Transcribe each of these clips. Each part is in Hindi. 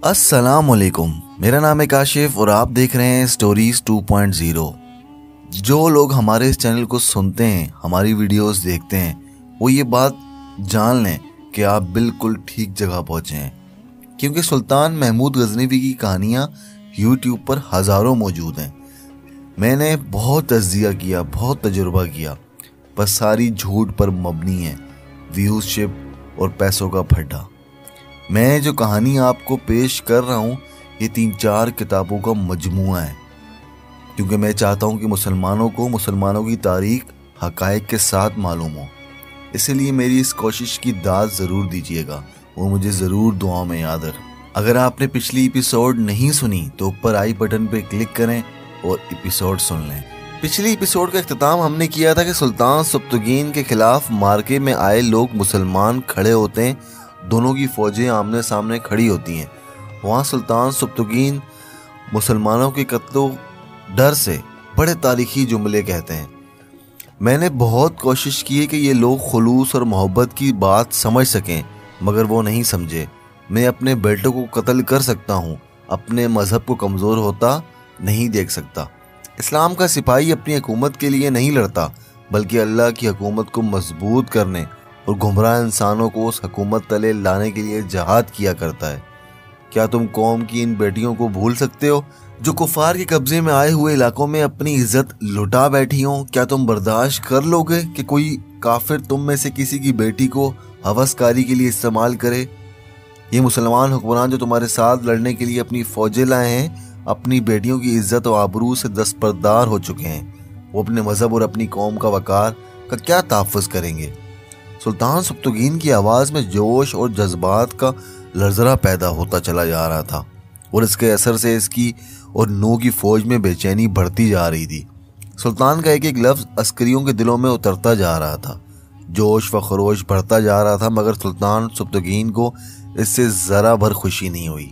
अस्सलामुअलैकुम, मेरा नाम है काशिफ और आप देख रहे हैं स्टोरीज 2.0। जो लोग हमारे इस चैनल को सुनते हैं, हमारी वीडियोस देखते हैं, वो ये बात जान लें कि आप बिल्कुल ठीक जगह पहुंचे हैं, क्योंकि सुल्तान महमूद गजनवी की कहानियां यूट्यूब पर हज़ारों मौजूद हैं। मैंने बहुत तज्जिया किया, बहुत तजुर्बा किया, बस सारी झूठ पर मबनी है, व्यूज़शिप और पैसों का फड्डा। मैं जो कहानी आपको पेश कर रहा हूँ ये 3-4 किताबों का मजमुआ है, क्योंकि मैं चाहता हूँ कि मुसलमानों की तारीख हक़ाइक़ के साथ मालूम हो। इसलिए मेरी इस कोशिश की दाद ज़रूर दीजिएगा, वो मुझे ज़रूर दुआ में याद रखें। अगर आपने पिछली एपिसोड नहीं सुनी तो ऊपर आई बटन पर क्लिक करें और एपिसोड सुन लें। पिछली एपिसोड का इख्तिताम हमने किया था कि सुल्तान सब्तुगीन के खिलाफ मार्के में आए लोग मुसलमान खड़े होते हैं, दोनों की फौजें आमने सामने खड़ी होती हैं। वहाँ सुल्तान सब्तुगीन मुसलमानों के कत्लो डर से बड़े तारीखी जुमले कहते हैं। मैंने बहुत कोशिश की है कि ये लोग खुलूस और मोहब्बत की बात समझ सकें, मगर वो नहीं समझे। मैं अपने बेटों को कत्ल कर सकता हूँ, अपने मज़हब को कमज़ोर होता नहीं देख सकता। इस्लाम का सिपाही अपनी हुकूमत के लिए नहीं लड़ता, बल्कि अल्लाह की हुकूमत को मजबूत करने और गुमराह इंसानों को उस हुकूमत तले लाने के लिए जहाद किया करता है। क्या तुम कौम की इन बेटियों को भूल सकते हो जो कुफार के कब्जे में आए हुए इलाकों में अपनी इज्जत लुटा बैठी हों? क्या तुम बर्दाश्त कर लोगे कि कोई काफिर तुम में से किसी की बेटी को हवसकारी के लिए इस्तेमाल करे? ये मुसलमान हुक्मरान जो तुम्हारे साथ लड़ने के लिए अपनी फौजें लाए हैं, अपनी बेटियों की इज्जत और आबरू से दस्तबरदार हो चुके हैं। वो अपने मजहब और अपनी कौम का वकार का क्या तहफ़्फ़ुज़ करेंगे? सुल्तान सब्तुगीन की आवाज़ में जोश और जज्बात का लरज़रा पैदा होता चला जा रहा था, और इसके असर से इसकी और नू की फ़ौज में बेचैनी बढ़ती जा रही थी। सुल्तान का एक एक लफ्ज़ अस्करियों के दिलों में उतरता जा रहा था, जोश व खरोश बढ़ता जा रहा था, मगर सुल्तान सब्तुगीन को इससे ज़रा भर खुशी नहीं हुई।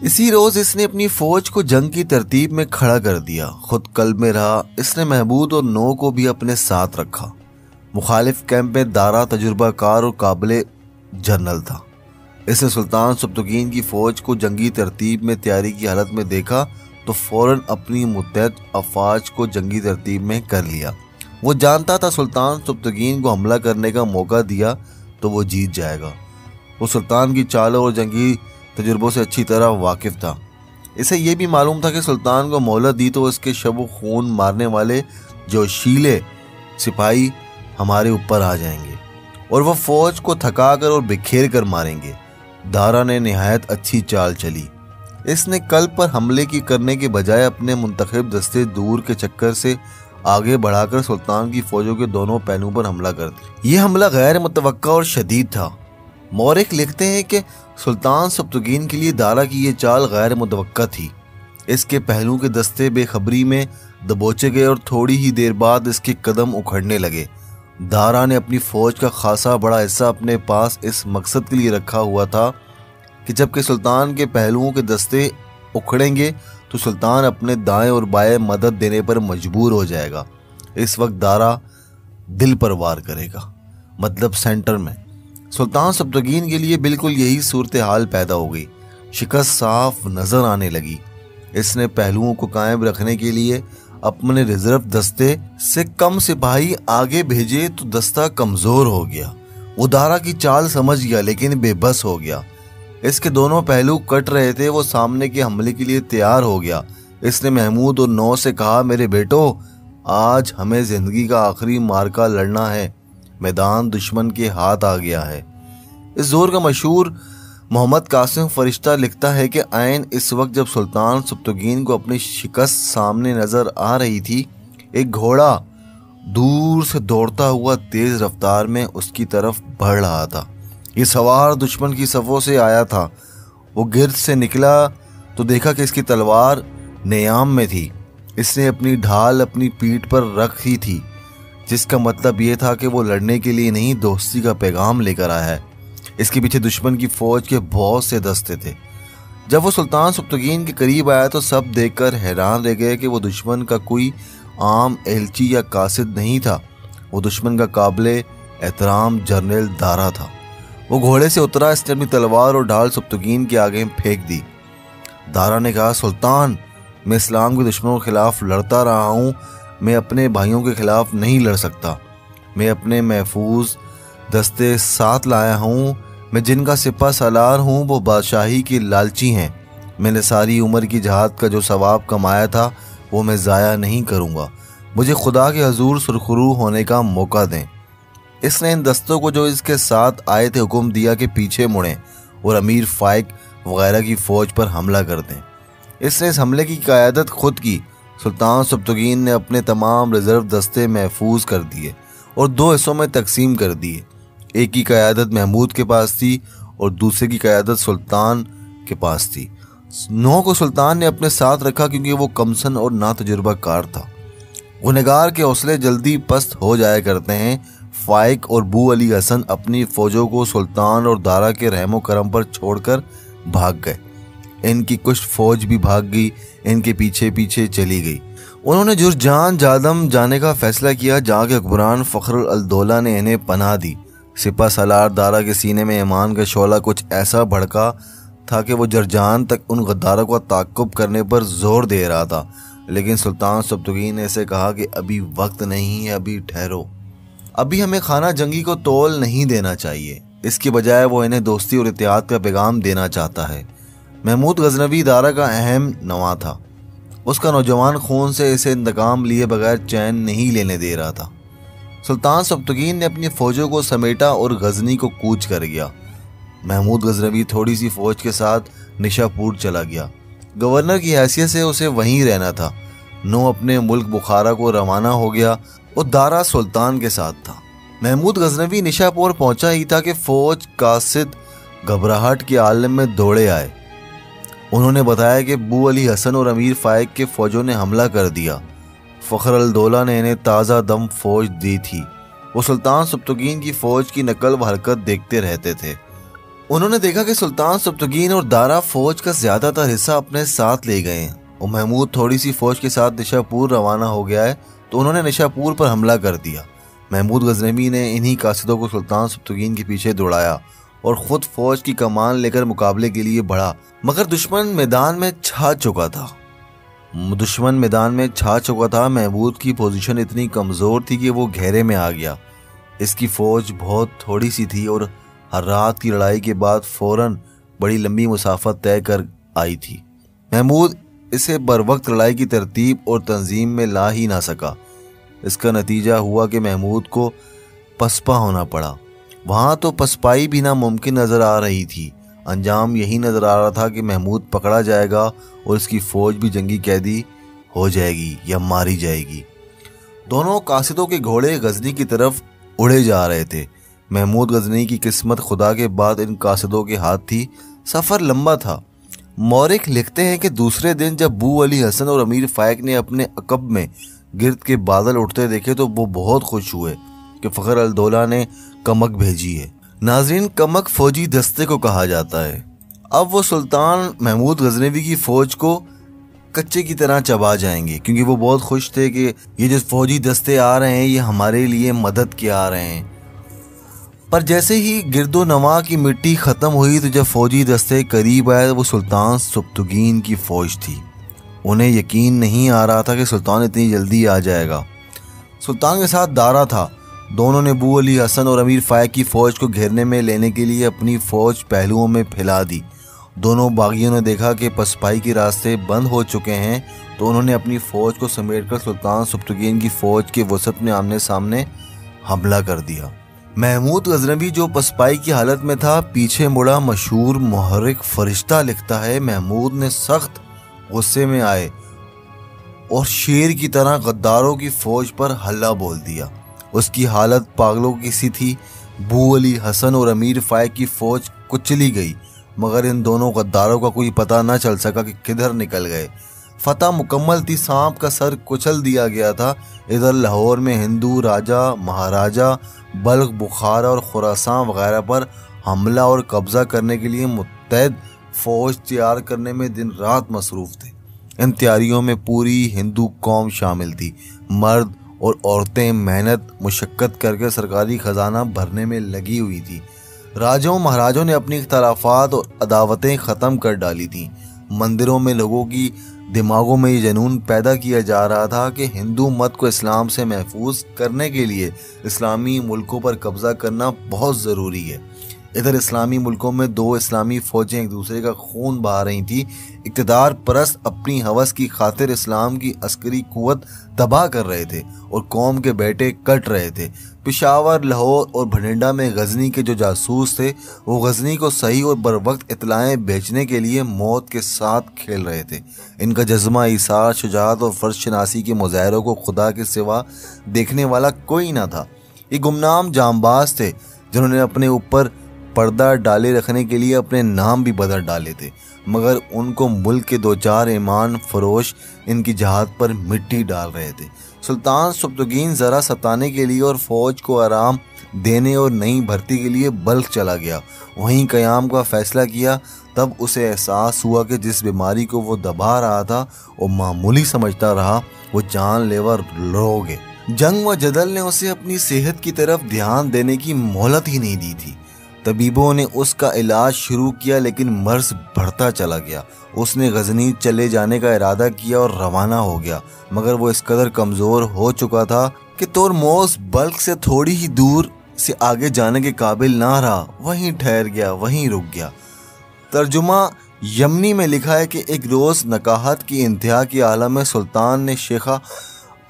इसी रोज़ इसने अपनी फ़ौज को जंग की तरतीब में खड़ा कर दिया। खुद कल्ब में रहा, इसने महमूद और नो को भी अपने साथ रखा। मुखालिफ कैंप में दारा तजुर्बाकार और काबिल जनरल था। इसने सुल्तान सब्तुगीन की फ़ौज को जंगी तरतीब में तैयारी की हालत में देखा तो फ़ौरन अपनी मुत्तहद अफवाज को जंगी तरतीब में कर लिया। वो जानता था सुल्तान सब्तुगीन को हमला करने का मौका दिया तो वो जीत जाएगा। वो सुल्तान की चालों और जंगी तजुर्बों से अच्छी तरह वाकिफ़ था। इसे ये भी मालूम था कि सुल्तान को मोहलत दी तो उसके शब खून मारने वाले जोशीले सिपाही हमारे ऊपर आ जाएंगे और वह फौज को थका कर और बिखेर कर मारेंगे। दारा ने निहायत अच्छी चाल चली। इसने कल्ब पर हमले की करने के बजाय अपने मुंतखब दस्ते दूर के चक्कर से आगे बढ़ाकर सुल्तान की फौजों के दोनों पहलुओं पर हमला कर दिया। यह हमला गैर मुतवक्का और शदीद था। मौरिख लिखते हैं कि सुल्तान सब्तुगीन के लिए दारा की यह चाल गैर मुतवक्का थी। इसके पहलुओं के दस्ते बेखबरी में दबोचे गए और थोड़ी ही देर बाद इसके कदम उखड़ने लगे। दारा ने अपनी फौज का खासा बड़ा हिस्सा अपने पास इस मकसद के लिए रखा हुआ था कि जबकि सुल्तान के पहलुओं के दस्ते उखड़ेंगे तो सुल्तान अपने दाएं और बाएं मदद देने पर मजबूर हो जाएगा। इस वक्त दारा दिल पर वार करेगा, मतलब सेंटर में। सुल्तान सब्तुगीन के लिए बिल्कुल यही सूरत हाल पैदा हो गई। शिकस्त साफ नजर आने लगी। इसने पहलुओं को कायम रखने के लिए अपने रिजर्व दस्ते से कम सिपाही आगे भेजे तो दस्ता कमजोर हो गया। वो दारा की चाल समझ गया लेकिन बेबस हो गया। इसके दोनों पहलू कट रहे थे। वो सामने के हमले के लिए तैयार हो गया। इसने महमूद और नौ से कहा, मेरे बेटो, आज हमें जिंदगी का आखिरी मार्का लड़ना है। मैदान दुश्मन के हाथ आ गया है। इस जोर का मशहूर मोहम्मद कासिम फरिश्ता लिखता है कि आइन इस वक्त जब सुल्तान सब्तुगीन को अपनी शिकस्त सामने नजर आ रही थी, एक घोड़ा दूर से दौड़ता हुआ तेज रफ्तार में उसकी तरफ बढ़ रहा था। ये सवार दुश्मन की सफ़ों से आया था। वो गिर्द से निकला तो देखा कि इसकी तलवार नियाम में थी। इसने अपनी ढाल अपनी पीठ पर रखी थी, जिसका मतलब ये था कि वो लड़ने के लिए नहीं, दोस्ती का पैगाम लेकर आया है। इसके पीछे दुश्मन की फौज के बहुत से दस्ते थे। जब वो सुल्तान सब्तुगीन के करीब आया तो सब देखकर हैरान रह गए कि वो दुश्मन का कोई आम एलची या कासिद नहीं था। वो दुश्मन का काबिल एहतराम जनरल दारा था। वो घोड़े से उतरा, इसने अपनी तलवार और ढाल सब्तुगीन के आगे फेंक दी। दारा ने कहा, सुल्तान, मैं इस्लाम के दुश्मनों के खिलाफ लड़ता रहा हूँ, मैं अपने भाइयों के खिलाफ नहीं लड़ सकता। मैं अपने महफूज दस्ते साथ लाया हूँ। मैं जिनका सिपा सालार हूँ वो बादशाही के लालची हैं। मैंने सारी उम्र की जहाद का जो सवाब कमाया था वो मैं ज़ाया नहीं करूँगा। मुझे खुदा के हजूर सुरखरू होने का मौका दें। इसने इन दस्तों को जो इसके साथ आए थे हुक्म दिया कि पीछे मुड़ें और अमीर फाइक वगैरह की फ़ौज पर हमला कर दें। इसने इस हमले की क़यादत खुद की। सुल्तान सब्तुगीन ने अपने तमाम रिज़र्व दस्ते महफूज कर दिए और 2 हिस्सों में तकसीम कर दिए। एक की क़यादत महमूद के पास थी और दूसरे की क़यादत सुल्तान के पास थी। 9 को सुल्तान ने अपने साथ रखा क्योंकि वो कमसन और नातजुर्बाकार था। गुनहगार के हौसले जल्दी पस्त हो जाया करते हैं। फाइक और बू अली हसन अपनी फ़ौजों को सुल्तान और दारा के रहमो करम पर छोड़कर भाग गए। इनकी कुछ फ़ौज भी भाग गई, इनके पीछे पीछे चली गई। उन्होंने जुरजान जादम जाने का फैसला किया, जहाँ के हुक्मरान फ़ख्र अल दौला ने इन्हें पनाह दी। सिपा सालार दारा के सीने में ईमान का शोला कुछ ऐसा भड़का था कि वो जरजान तक उन गद्दारों को ताक़ुब करने पर जोर दे रहा था। लेकिन सुल्तान सब्तुगीन ने इसे कहा कि अभी वक्त नहीं है, अभी ठहरो, अभी हमें खाना जंगी को तोल नहीं देना चाहिए। इसके बजाय वो इन्हें दोस्ती और इत्तेहाद का पैगाम देना चाहता है। महमूद गजनवी दारा का अहम नवा था। उसका नौजवान खून से इसे इंतकाम लिए बगैर चैन नहीं लेने दे रहा था। सुल्तान सब्तुगीन ने अपनी फ़ौजों को समेटा और गजनी को कूच कर गया। महमूद गजनवी थोड़ी सी फ़ौज के साथ निशापुर चला गया। गवर्नर की हैसियत से उसे वहीं रहना था। 9 अपने मुल्क बुखारा को रवाना हो गया और दारा सुल्तान के साथ था। महमूद गजनवी निशापुर पहुंचा ही था कि फ़ौज कासिद घबराहट के आलम में दौड़े आए। उन्होंने बताया कि बू अली हसन और अमीर फाइक के फ़ौजों ने हमला कर दिया। फ़ख्र अल दौला ने इन्हें ताज़ा दम फ़ौज दी थी। वो सुल्तान सब्तुगीन की फ़ौज की नकल व हरकत देखते रहते थे। उन्होंने देखा कि सुल्तान सब्तुगीन और दारा फ़ौज का ज़्यादातर हिस्सा अपने साथ ले गए हैं और महमूद थोड़ी सी फ़ौज के साथ निशापुर रवाना हो गया है, तो उन्होंने निशापुर पर हमला कर दिया। महमूद गजनवी ने इन्हीं कासिदों को सुल्तान सब्तुगीन के पीछे दौड़ाया और ख़ुद फ़ौज की कमान लेकर मुकाबले के लिए बढ़ा, मगर दुश्मन मैदान में छा चुका था। महमूद की पोजीशन इतनी कमज़ोर थी कि वो घेरे में आ गया। इसकी फ़ौज बहुत थोड़ी सी थी और हर रात की लड़ाई के बाद फ़ौरन बड़ी लंबी मुसाफत तय कर आई थी। महमूद इसे बरवक्त लड़ाई की तरतीब और तंजीम में ला ही ना सका। इसका नतीजा हुआ कि महमूद को पसपा होना पड़ा। वहाँ तो पसपाई भी नामुमकिन नज़र आ रही थी। अंजाम यही नज़र आ रहा था कि महमूद पकड़ा जाएगा और इसकी फ़ौज भी जंगी कैदी हो जाएगी या मारी जाएगी। दोनों कासिदों के घोड़े गजनी की तरफ उड़े जा रहे थे। महमूद गजनी की किस्मत खुदा के बाद इन कासिदों के हाथ थी। सफ़र लंबा था। मौरिख लिखते हैं कि दूसरे दिन जब बू अली हसन और अमीर फाइक ने अपने अकब में गिरद के बादल उठते देखे तो वो बहुत खुश हुए कि फ़ख्र अल दौला ने कमक भेजी है। नाज़रीन, कमक फ़ौजी दस्ते को कहा जाता है। अब वो सुल्तान महमूद गजनवी की फ़ौज को कच्चे की तरह चबा जाएंगे, क्योंकि वो बहुत खुश थे कि ये जो फ़ौजी दस्ते आ रहे हैं ये हमारे लिए मदद के आ रहे हैं। पर जैसे ही गिरदो नवा की मिट्टी ख़त्म हुई तो जब फ़ौजी दस्ते करीब आए वो सुल्तान सब्तुगीन की फ़ौज थी। उन्हें यकीन नहीं आ रहा था कि सुल्तान इतनी जल्दी आ जाएगा। सुल्तान के साथ दारा था। दोनों ने बू अली हसन और अमीर फाइक की फ़ौज को घेरने में लेने के लिए अपनी फ़ौज पहलुओं में फैला दी। दोनों बागियों ने देखा कि पसपाई के रास्ते बंद हो चुके हैं, तो उन्होंने अपनी फ़ौज को समेटकर सुल्तान सब्तुगीन की फ़ौज के वसत में आमने सामने हमला कर दिया। महमूद गजनवी जो पसपाई की हालत में था पीछे मुड़ा। मशहूर मुहर्रिक फरिश्ता लिखता है, महमूद ने सख्त गुस्से में आए और शेर की तरह गद्दारों की फ़ौज पर हल्ला बोल दिया। उसकी हालत पागलों की सी थी। बू अली हसन और अमीर फाइक की फ़ौज कुचली गई, मगर इन दोनों गद्दारों का कोई पता न चल सका कि किधर निकल गए। फतह मुकम्मल थी। सांप का सर कुचल दिया गया था। इधर लाहौर में हिंदू राजा, महाराजा, बल्ख, बुखारा और खुरासान वगैरह पर हमला और कब्ज़ा करने के लिए मुत्तहद फ़ौज तैयार करने में दिन रात मसरूफ़ थे। इन तैयारियों में पूरी हिंदू कौम शामिल थी। मर्द और औरतें मेहनत मुशक्क़त करके सरकारी ख़जाना भरने में लगी हुई थी। राजाओं महाराजों ने अपनी इख्तलाफात और अदावतें ख़त्म कर डाली थीं। मंदिरों में लोगों की दिमागों में ये जनून पैदा किया जा रहा था कि हिंदू मत को इस्लाम से महफूज करने के लिए इस्लामी मुल्कों पर कब्जा करना बहुत ज़रूरी है। इधर इस्लामी मुल्कों में दो इस्लामी फ़ौजें एक दूसरे का खून बहा रही थी। इक़्तिदार परस्त अपनी हवस की खातिर इस्लाम की अस्करी कुव्वत तबाह कर रहे थे और कौम के बेटे कट रहे थे। पेशावर, लाहौर और भटिंडा में गजनी के जो जासूस थे वो गजनी को सही और बरवक्त इतलाएँ बेचने के लिए मौत के साथ खेल रहे थे। इनका जज्बा, ईसार, शुजाअत और फ़र्ज शनासी के मुजाहरों को खुदा के सिवा देखने वाला कोई ना था। ये गुमनाम जांबाज थे जिन्होंने अपने ऊपर पर्दा डाले रखने के लिए अपने नाम भी बदल डाले थे, मगर उनको मुल्क के दो चार ईमान फरोश इनकी जहाद पर मिट्टी डाल रहे थे। सुल्तान सब्तुगीन ज़रा सताने के लिए और फ़ौज को आराम देने और नई भर्ती के लिए बल्ख चला गया। वहीं क़याम का फ़ैसला किया। तब उसे एहसास हुआ कि जिस बीमारी को वो दबा रहा था वो मामूली समझता रहा, वो जानलेवा रोग है। जंग व जदल ने उसे अपनी सेहत की तरफ ध्यान देने की मोहलत ही नहीं दी थी। तबीबों ने उसका इलाज शुरू किया लेकिन मर्ज बढ़ता चला गया। उसने गजनी चले जाने का इरादा किया और रवाना हो गया, मगर वो इस कदर कमज़ोर हो चुका था कि तोरमोस बल्क से थोड़ी ही दूर से आगे जाने के काबिल ना रहा। वहीं ठहर गया, वहीं रुक गया। तर्जुमा यमनी में लिखा है कि एक रोज़ नकाहत की इंतहा की आलम में सुल्तान ने शेखा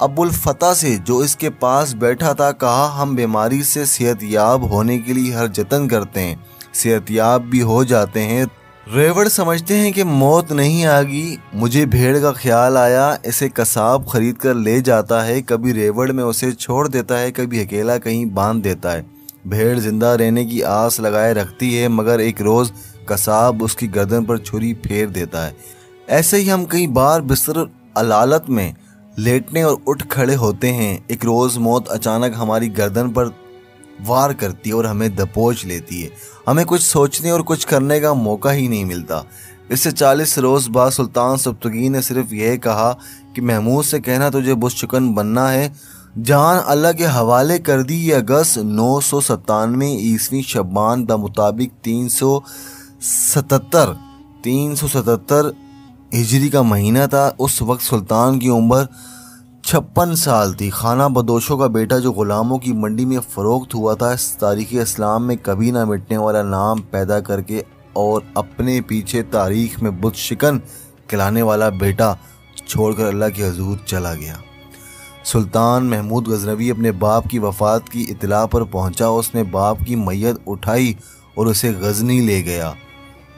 अबुल फता से, जो इसके पास बैठा था, कहा, हम बीमारी से सेहतयाब होने के लिए हर जतन करते हैं, सेहतयाब भी हो जाते हैं। रेवड़ समझते हैं कि मौत नहीं आएगी। मुझे भेड़ का ख्याल आया, इसे कसाब खरीद कर ले जाता है, कभी रेवड़ में उसे छोड़ देता है, कभी अकेला कहीं बांध देता है। भेड़ जिंदा रहने की आस लगाए रखती है, मगर एक रोज़ कसाब उसकी गर्दन पर छुरी फेर देता है। ऐसे ही हम कई बार बिस्तर अलालत में लेटने और उठ खड़े होते हैं। एक रोज़ मौत अचानक हमारी गर्दन पर वार करती है और हमें दबोच लेती है। हमें कुछ सोचने और कुछ करने का मौका ही नहीं मिलता। इससे 40 रोज़ बाद सुल्तान सब्तुगीन ने सिर्फ यह कहा कि महमूद से कहना तुझे बुशचुकन बनना है, जान अल्लाह के हवाले कर दी। ये अगस्त 997 ईस्वी शबान द मुताबिक 377 हिजरी का महीना था। उस वक्त सुल्तान की उम्र 56 साल थी। खाना बदोशों का बेटा जो ग़ुलामों की मंडी में फ़रोख्त हुआ था, इस तारीख़ इस्लाम में कभी ना मिटने वाला नाम पैदा करके और अपने पीछे तारीख़ में बुत शिकन खिलाने वाला बेटा छोड़कर अल्लाह के हजूर चला गया। सुल्तान महमूद गजनवी अपने बाप की वफ़ात की इत्तला पर पहुंचा। उसने बाप की मैयत उठाई और उसे गजनी ले गया।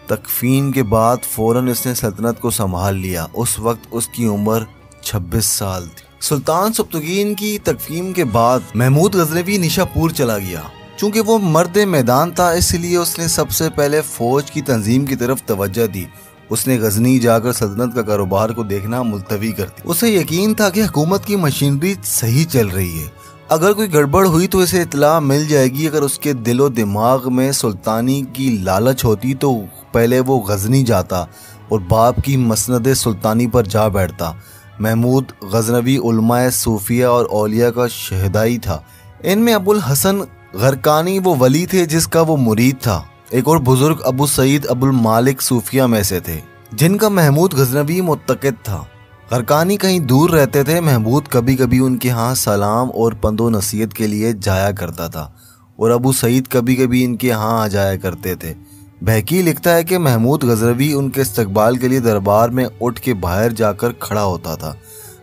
तकफीन के बाद फ़ौरन इसने सल्तनत को संभाल लिया। उस वक्त उसकी उम्र 26 साल थी। सुल्तान सब्तुगीन की तकफीन के बाद महमूद गजनवी निशापुर चला गया। चूँकि वो मर्द मैदान था, इसलिए उसने सबसे पहले फ़ौज की तंजीम की तरफ तवज्जो दी। उसने गजनी जाकर सल्तनत का कारोबार को देखना मुलतवी कर दिया। उसे यकीन था कि हुकूमत की मशीनरी सही चल रही है। अगर कोई गड़बड़ हुई तो इसे इत्तला मिल जाएगी। अगर उसके दिलो दिमाग में सुल्तानी की लालच होती तो पहले वो गजनी जाता और बाप की मसनद सुल्तानी पर जा बैठता। महमूद गजनवी उलमाए सूफिया और औलिया का शहदाई था। इनमें अबुल हसन गरकानी वो वली थे जिसका वो मुरीद था। एक और बुजुर्ग अबू सईद अबुल मालिक सूफिया में से थे जिनका महमूद गजनवी मुत्तकिद था। गरकानी कहीं दूर रहते थे। महमूद कभी कभी उनके यहाँ सलाम और पंदो नसीहत के लिए जाया करता था और अबू सईद कभी कभी इनके यहाँ आ जाया करते थे। बहकी लिखता है कि महमूद गजनवी उनके इस्तकबाल के लिए दरबार में उठ के बाहर जाकर खड़ा होता था।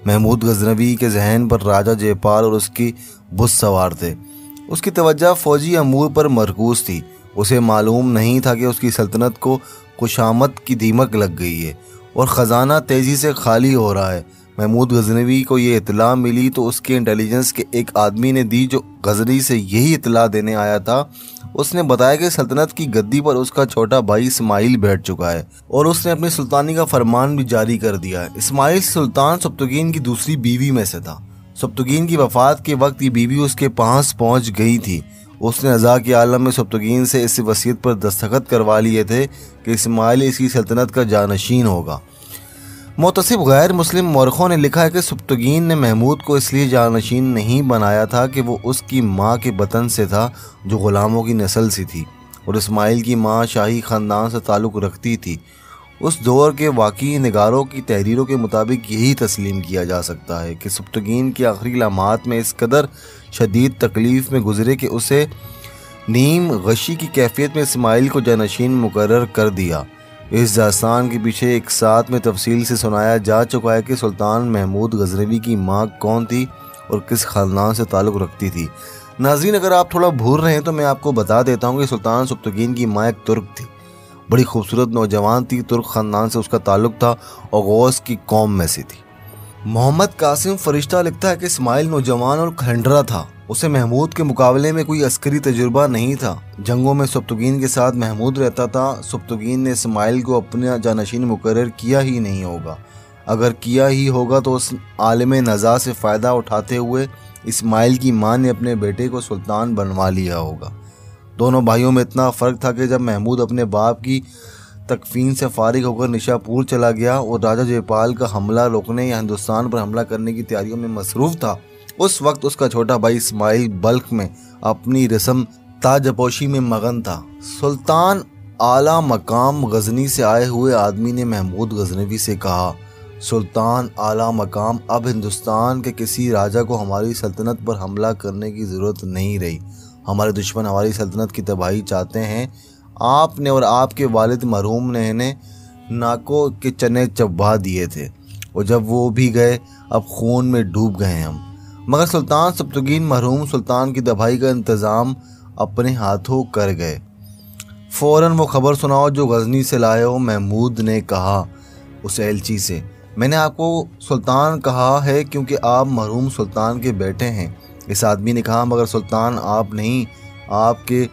महमूद गजनवी के जहन पर राजा जयपाल और उसकी बुत सवार थे। उसकी तवज्जो फौजी अमूर पर मरकूज थी। उसे मालूम नहीं था कि उसकी सल्तनत को खुशामद की दीमक लग गई है और ख़जाना तेज़ी से खाली हो रहा है। महमूद गजनवी को ये इत्तला मिली तो उसके इंटेलिजेंस के एक आदमी ने दी जो गजनी से यही इत्तला देने आया था। उसने बताया कि सल्तनत की गद्दी पर उसका छोटा भाई इस्माइल बैठ चुका है और उसने अपनी सुल्तानी का फरमान भी जारी कर दिया है। इस्माइल सुल्तान सब्तुगीन की दूसरी बीवी में से था। सब्तुगीन की वफ़ात के वक्त ये बीवी उसके पास पहुंच गई थी। उसने रज़ा के आलम में सब्तुगीन से इस वसीयत पर दस्तखत करवा लिए थे कि इस्माइल इसकी सल्तनत का जानशीन होगा। मुतसिब गैर मुस्लिम मौरखों ने लिखा है कि सब्तुगीन ने महमूद को इसलिए जानशीन नहीं बनाया था कि वो उसकी माँ के बतन से था जो ग़ुलामों की नस्ल सी थी और इस्माइल की माँ शाही ख़ानदान से ताल्लुक़ रखती थी। उस दौर के वाक़ई निगारों की तहरीरों के मुताबिक यही तस्लीम किया जा सकता है कि सब्तगीन के आखिरी लम्हात में इस कदर शदीद तकलीफ़ में गुजरे कि उसे नीम गशी की कैफियत में इस्माइल को जानशीन मुकर्रर कर दिया। इस दास्तान के पीछे एक साथ में तफसील से सुनाया जा चुका है कि सुल्तान महमूद गजनवी की माँ कौन थी और किस ख़ानदान से ताल्लुक़ रखती थी। नाज़रीन, अगर आप थोड़ा भूल रहे हैं तो मैं आपको बता देता हूँ कि सुल्तान सब्तगीन की माँ एक तुर्क थी, बड़ी खूबसूरत नौजवान थी, तुर्क ख़ानदान से उसका ताल्लुक़ था और गौस की कौम में से थी। मोहम्मद कासिम फरिश्ता लिखता है कि इस्माइल नौजवान और खंडरा था, उसे महमूद के मुकाबले में कोई अस्करी तजुर्बा नहीं था। जंगों में सब्तगीन के साथ महमूद रहता था। सब्तगीन ने इस्माइल को अपना जानशीन मुकर्रर किया ही नहीं होगा, अगर किया ही होगा तो उस आलिम नज़ा से फ़ायदा उठाते हुए इस्माइल की माँ ने अपने बेटे को सुल्तान बनवा लिया होगा। दोनों भाइयों में इतना फ़र्क था कि जब महमूद अपने बाप की तकफीन से फारिग होकर निशापुर चला गया और राजा जयपाल का हमला रोकने या हिंदुस्तान पर हमला करने की तैयारियों में मसरूफ़ था, उस वक्त उसका छोटा भाई इस्माइल बल्ख में अपनी रस्म ताजपोशी में मगन था। सुल्तान आला मकाम गजनी से आए हुए आदमी ने महमूद गजनवी से कहा, सुल्तान आला मकाम, अब हिंदुस्तान के किसी राजा को हमारी सल्तनत पर हमला करने की ज़रूरत नहीं रही। हमारे दुश्मन हमारी सल्तनत की तबाही चाहते हैं। आपने और आपके वालिद मरहूम ने इन्हें नाकों के चने चबा दिए थे और जब वो भी गए अब खून में डूब गए हम। मगर सुल्तान सब्तगीन मरहूम सुल्तान की तबाही का इंतज़ाम अपने हाथों कर गए। फ़ौरन वो खबर सुनाओ जो गजनी से लाए हो। महमूद ने कहा उस एलची से, मैंने आपको सुल्तान कहा है क्योंकि आप मरहूम सुल्तान के बेटे हैं। इस आदमी ने कहा, मगर सुल्तान आप नहीं, आपके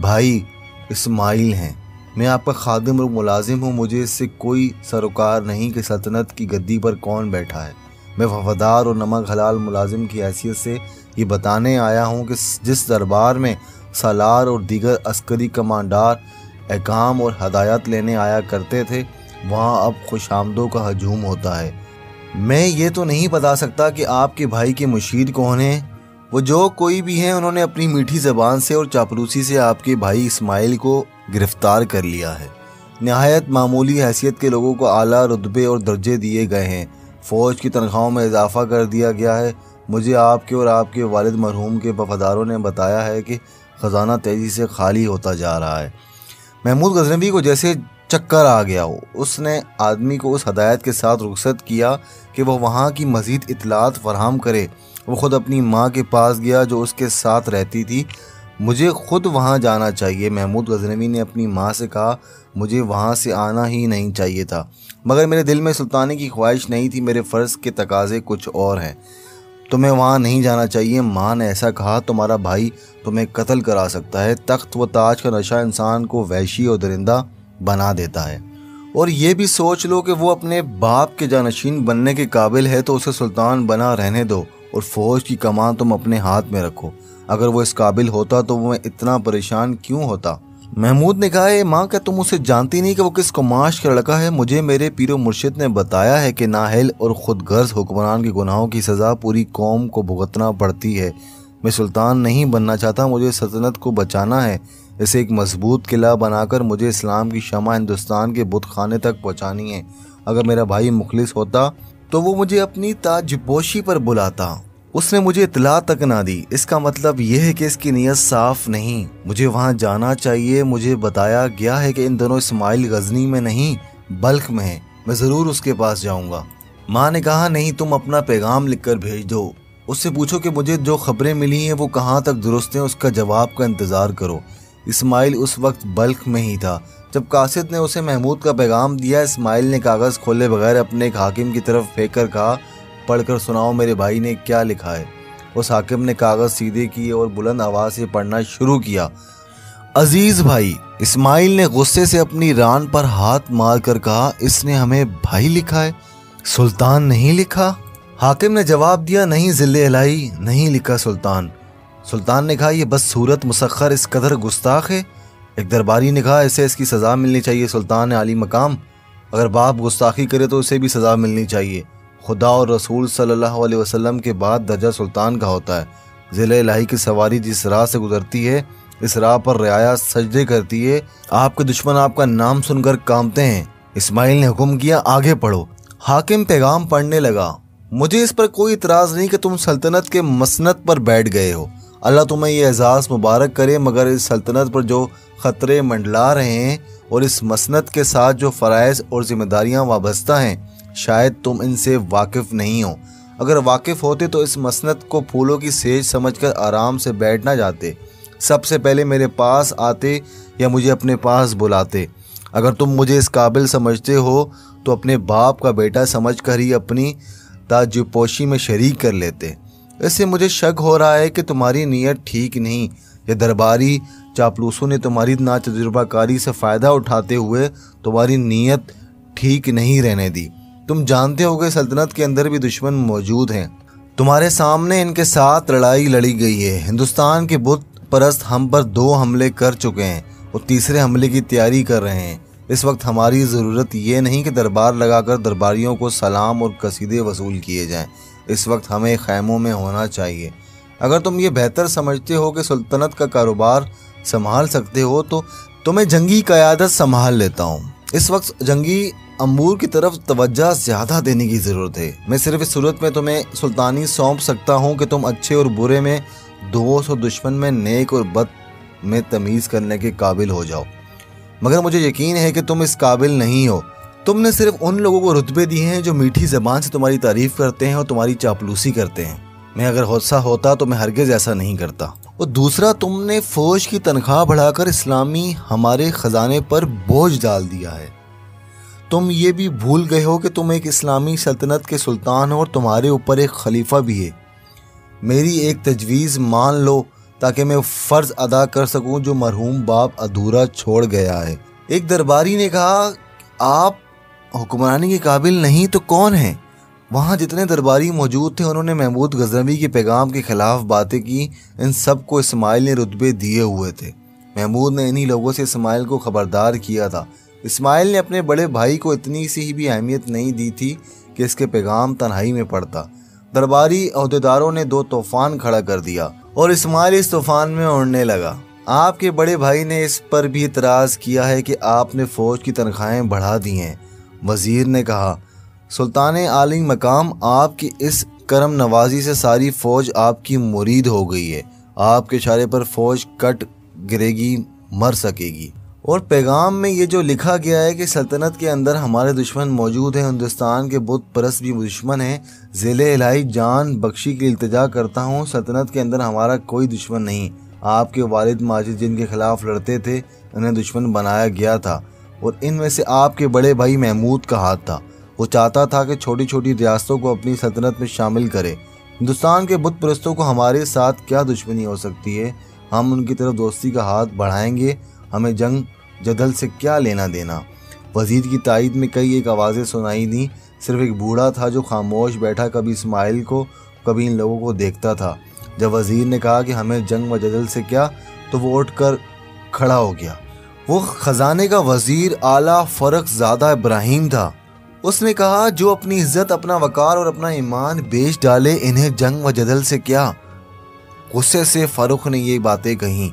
भाई इस्माइल हैं। मैं आपका खादिम और मुलाजिम हूँ, मुझे इससे कोई सरोकार नहीं कि सल्तनत की गद्दी पर कौन बैठा है। मैं वफादार और नमक हलाल मुलाजिम की हैसियत से ये बताने आया हूँ कि जिस दरबार में सालार और दीगर अस्करी कमांडार अहकाम और हदायत लेने आया करते थे, वहाँ अब खुशामदों का हजूम होता है। मैं ये तो नहीं बता सकता कि आपके भाई के मुशीर कौन हैं। वो जो कोई भी हैं, उन्होंने अपनी मीठी ज़बान से और चापलूसी से आपके भाई इस्माइल को गिरफ्तार कर लिया है। नहायत मामूली हैसियत के लोगों को आला रुतबे और दर्जे दिए गए हैं। फ़ौज की तनख्वाहों में इजाफ़ा कर दिया गया है। मुझे आपके और आपके वालिद मरहूम के वफादारों ने बताया है कि ख़जाना तेज़ी से खाली होता जा रहा है। महमूद गजनवी को जैसे चक्कर आ गया हो, उसने आदमी को उस हदायत के साथ रुखसत किया कि वह वहाँ की मज़ीद इत्तलात फराहम करे। वो ख़ुद अपनी माँ के पास गया जो उसके साथ रहती थी। मुझे ख़ुद वहाँ जाना चाहिए। महमूद गजनवी ने अपनी माँ से कहा, मुझे वहाँ से आना ही नहीं चाहिए था, मगर मेरे दिल में सुल्तानी की ख्वाहिश नहीं थी। मेरे फ़र्ज़ के तकाज़े कुछ और हैं। तुम्हें वहाँ नहीं जाना चाहिए। माँ ने ऐसा कहा, तुम्हारा भाई तुम्हें कत्ल करा सकता है। तख्त व ताज का नशा इंसान को वहशी और दरिंदा बना देता है। और ये भी सोच लो कि वो अपने बाप के जानशीन बनने के काबिल है तो उसे सुल्तान बना रहने दो और फ़ौज की कमान तुम अपने हाथ में रखो। अगर वो इस काबिल होता तो मैं इतना परेशान क्यों होता। महमूद ने कहा, माँ क्या तुम उसे जानती नहीं कि वो किस कुमाश का लड़का है। मुझे मेरे पीरो मुर्शिद ने बताया है कि नाहिल और खुदगर्ज हुक्मरान के गुनाहों की सज़ा पूरी कौम को भुगतना पड़ती है। मैं सुल्तान नहीं बनना चाहता, मुझे सल्तनत को बचाना है। इसे एक मजबूत किला बनाकर मुझे इस्लाम की शमा हिंदुस्तान के बुत खाने तक पहुँचानी है। अगर मेरा भाई मुखलिस होता तो वो मुझे अपनी ताजपोशी पर बुलाता। उसने मुझे इत्तला तक ना दी। इसका मतलब यह है कि इसकी नीयत साफ नहीं। मुझे वहाँ जाना चाहिए। मुझे बताया गया है कि इन दोनों इस्माइल गजनी में नहीं बल्ख में है। मैं ज़रूर उसके पास जाऊँगा। माँ ने कहा, नहीं, तुम अपना पैगाम लिखकर भेज दो। उससे पूछो कि मुझे जो खबरें मिली हैं वो कहाँ तक दुरुस्त हैं। उसका जवाब का इंतज़ार करो। इस्माइल उस वक्त बल्ख में ही था जब कासिद ने उसे महमूद का पैगाम दिया। इस्माइल ने कागज़ खोले बगैर अपने एक हाकिम की तरफ फेंक कर कहा, पढ़कर सुनाओ मेरे भाई ने क्या लिखा है। उस हाकिम ने कागज़ सीधे किए और बुलंद आवाज़ से पढ़ना शुरू किया। अजीज़ भाई, इस्माइल ने गुस्से से अपनी रान पर हाथ मार कर कहा, इसने हमें भाई लिखा है, सुल्तान नहीं लिखा। हाकिम ने जवाब दिया, नहीं ज़िल्ले इलाही, नहीं लिखा सुल्तान। सुल्तान ने कहा, यह बस सूरत मुसख्खर इस कदर गुस्ताख है। एक दरबारी ने कहा, इसे इसकी सज़ा मिलनी चाहिए। सुल्तान आली मकाम, अगर बाप गुस्ताखी करे तो उसे भी सज़ा मिलनी चाहिए। खुदा और रसूल सल्लल्लाहु अलैहि वसल्लम के बाद दर्जा सुल्तान का होता है। ज़िले इलाही की सवारी जिस राह से गुजरती है, इस राह पर रियाया सजदे करती है। आपके दुश्मन आपका नाम सुनकर कांपते हैं। इस्माइल ने हुक्म किया, आगे पढ़ो। हाकिम पैगाम पढ़ने लगा, मुझे इस पर कोई इतराज़ नहीं कि तुम सल्तनत के मसनद पर बैठ गए हो। अल्लाह तुम्हें ये एजाज़ मुबारक करे, मगर इस सल्तनत पर जो ख़तरे मंडला रहे हैं और इस मसनद के साथ जो फ़राइज़ और ज़िम्मेदारियाँ वाबस्ता हैं, शायद तुम इनसे वाकिफ़ नहीं हो। अगर वाकिफ़ होते तो इस मसनद को फूलों की सेज समझकर आराम से बैठ ना जाते। सबसे पहले मेरे पास आते या मुझे अपने पास बुलाते। अगर तुम मुझे इस काबिल समझते हो तो अपने बाप का बेटा समझकर ही अपनी ताजुपोशी में शरीक कर लेते। इससे मुझे शक हो रहा है कि तुम्हारी नीयत ठीक नहीं। ये दरबारी चापलूसों ने तुम्हारी नातजुर्बाकारी से फ़ायदा उठाते हुए तुम्हारी नीयत ठीक नहीं रहने दी। तुम जानते हो कि सल्तनत के अंदर भी दुश्मन मौजूद हैं। तुम्हारे सामने इनके साथ लड़ाई लड़ी गई है। हिंदुस्तान के बुत परस्त हम पर 2 हमले कर चुके हैं और तीसरे हमले की तैयारी कर रहे हैं। इस वक्त हमारी ज़रूरत ये नहीं कि दरबार लगाकर दरबारियों को सलाम और कसीदे वसूल किए जाएं। इस वक्त हमें खैमों में होना चाहिए। अगर तुम ये बेहतर समझते हो कि सुल्तनत का कारोबार संभाल सकते हो तो तुम्हें जंगी क़यादत संभाल लेता हूँ। इस वक्त जंगी अमूर की तरफ तवज्जो ज़्यादा देने की ज़रूरत है। मैं सिर्फ इस सूरत में तुम्हें सुल्तानी सौंप सकता हूँ कि तुम अच्छे और बुरे में, दोस्त और दुश्मन में, नेक और बद में तमीज़ करने के काबिल हो जाओ। मगर मुझे यकीन है कि तुम इस काबिल नहीं हो। तुमने सिर्फ उन लोगों को रुतबे दिए हैं जो मीठी ज़बान से तुम्हारी तारीफ़ करते हैं और तुम्हारी चापलूसी करते हैं। मैं अगर हौसा होता तो मैं हरगिज़ ऐसा नहीं करता। और दूसरा, तुमने फ़ौज की तनख्वाह बढ़ाकर इस्लामी हमारे ख़जाने पर बोझ डाल दिया है। तुम ये भी भूल गए हो कि तुम एक इस्लामी सल्तनत के सुल्तान हो और तुम्हारे ऊपर एक खलीफा भी है। मेरी एक तजवीज़ मान लो ताकि मैं फ़र्ज़ अदा कर सकूं जो मरहूम बाप अधूरा छोड़ गया है। एक दरबारी ने कहा, आप हुक्मरानी के काबिल नहीं तो कौन है? वहाँ जितने दरबारी मौजूद थे उन्होंने महमूद गज़नवी के पैगाम के ख़िलाफ़ बातें की। इन सब को इस्माइल ने रुतबे दिए हुए थे। महमूद ने इन्हीं लोगों से इस्माइल को ख़बरदार किया था। इस्माइल ने अपने बड़े भाई को इतनी सी ही भी अहमियत नहीं दी थी कि इसके पैगाम तन्हाई में पड़ता। दरबारी अहदेदारों ने 2 तूफ़ान खड़ा कर दिया और इस्माइल इस तूफ़ान में उड़ने लगा। आपके बड़े भाई ने इस पर भी इतराज़ किया है कि आपने फ़ौज की तनख्वाहें बढ़ा दी हैं। वज़ीर ने कहा, सुल्तान आली मकाम, आपकी इस करम नवाजी से सारी फ़ौज आपकी मुरीद हो गई है। आपके इशारे पर फ़ौज कट गिरेगी, मर सकेगी। और पैगाम में ये जो लिखा गया है कि सल्तनत के अंदर हमारे दुश्मन मौजूद हैं, हिंदुस्तान के बुत परस्त भी दुश्मन हैं। ज़िले इलाही जान बख्शी की इल्तिजा करता हूँ, सल्तनत के अंदर हमारा कोई दुश्मन नहीं। आपके वालिद माजिद जिनके खिलाफ लड़ते थे उन्हें दुश्मन बनाया गया था और इनमें से आपके बड़े भाई महमूद का हाथ था। वो चाहता था कि छोटी छोटी रियासतों को अपनी सल्तनत में शामिल करे। हिंदुस्तान के बुत परस्तों को हमारे साथ क्या दुश्मनी हो सकती है? हम उनकी तरफ दोस्ती का हाथ बढ़ाएंगे। हमें जंग जदल से क्या लेना देना? वज़ीर की तायद में कई एक आवाज़ें सुनाई दी। सिर्फ एक बूढ़ा था जो खामोश बैठा कभी इस्माइल को कभी इन लोगों को देखता था। जब वज़ीर ने कहा कि हमें जंग व जदल से क्या, तो वो उठकर खड़ा हो गया। वो ख़जाने का वज़ीर आला फ़र्क ज़ादा इब्राहिम था। उसने कहा, जो अपनी इज्जत, अपना वक़ार और अपना ईमान बेच डाले, इन्हें जंग व जदल से क्या? गुस्से से फ़ारूक ने ये बातें कहीं।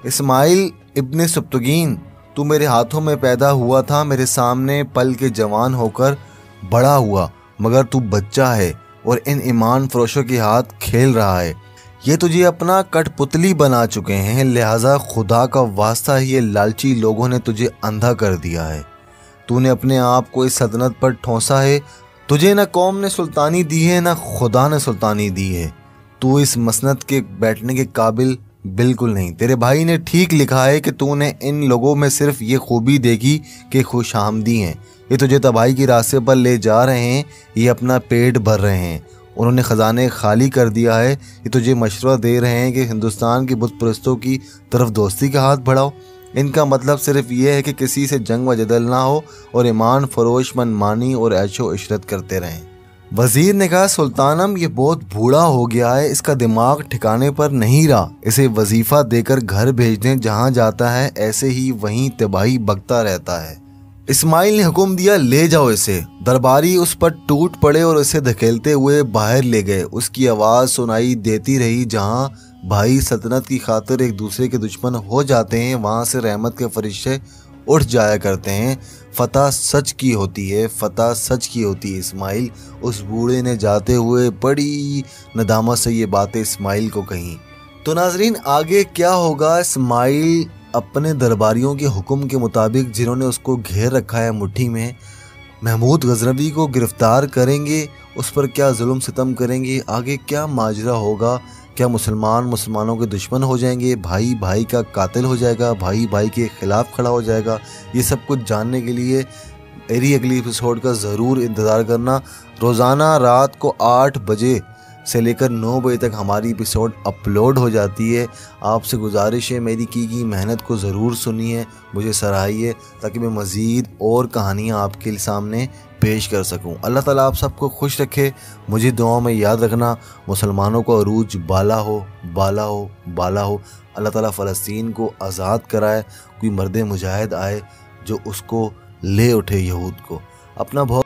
इस्माइल इब्ने सुब्तगीन, तू मेरे हाथों में पैदा हुआ था, मेरे सामने पल के जवान होकर बड़ा हुआ, मगर तू बच्चा है और इन ईमान फरोशों के हाथ खेल रहा है। ये तुझे अपना कठपुतली बना चुके हैं, लिहाजा खुदा का वास्ता ये लालची लोगों ने तुझे अंधा कर दिया है। तूने अपने आप को इस सल्तनत पर ठोंसा है। तुझे न कौम ने सुल्तानी दी है, न खुदा ने सुल्तानी दी है। तू इस मसनद के बैठने के काबिल बिल्कुल नहीं। तेरे भाई ने ठीक लिखा है कि तूने इन लोगों में सिर्फ ये खूबी देखी कि खुशामदी हैं। ये तुझे तबाही की रास्ते पर ले जा रहे हैं, ये अपना पेट भर रहे हैं। उन्होंने ख़जाने खाली कर दिया है। ये तुझे मशवरा दे रहे हैं कि हिंदुस्तान के बुत परस्तों की तरफ दोस्ती का हाथ बढ़ाओ। इनका मतलब सिर्फ ये है कि किसी से जंग व जदल ना हो और ईमान फरोश मनमानी और ऐशो इशरत करते रहें। वज़ीर ने कहा, सुल्तानम, ये बहुत बूढ़ा हो गया है, इसका दिमाग ठिकाने पर नहीं रहा। इसे वजीफ़ा देकर घर भेज दें, जहाँ जाता है ऐसे ही वहीं तबाही बकता रहता है। इस्माइल ने हुक्म दिया, ले जाओ इसे। दरबारी उस पर टूट पड़े और उसे धकेलते हुए बाहर ले गए। उसकी आवाज़ सुनाई देती रही, जहाँ भाई सल्तनत की खातिर एक दूसरे के दुश्मन हो जाते हैं, वहाँ से रहमत के फरिश्ते उठ जाया करते हैं। फतह सच की होती है, फतह सच की होती है इस्माइल। उस बूढ़े ने जाते हुए बड़ी नदामत से ये बातें इस्माइल को कहीं। तो नाजरीन आगे क्या होगा? इस्माइल अपने दरबारियों के हुक्म के मुताबिक, जिन्होंने उसको घेर रखा है मुट्ठी में, महमूद गजनवी को गिरफ्तार करेंगे, उस पर क्या जुल्म सितम करेंगे, आगे क्या माजरा होगा? क्या मुसलमानों के दुश्मन हो जाएंगे, भाई भाई का कातिल हो जाएगा, भाई भाई के ख़िलाफ़ खड़ा हो जाएगा? ये सब कुछ जानने के लिए मेरी अगली एपिसोड का ज़रूर इंतज़ार करना। रोज़ाना रात को 8 बजे से लेकर 9 बजे तक हमारी एपिसोड अपलोड हो जाती है। आपसे गुजारिश है, मेरी की गई मेहनत को ज़रूर सुनिए, मुझे सराहिए, ताकि मैं मज़ीद और कहानियाँ आपके सामने पेश कर सकूं। अल्लाह ताला आप सबको खुश रखे। मुझे दुआओं में याद रखना। मुसलमानों को अरूज बाला हो, बाला हो, बाला हो। अल्लाह ताला फ़लस्तीन को आज़ाद कराए। कोई मर्द मुजाहिद आए जो उसको ले उठे, यहूद को। अपना बहुत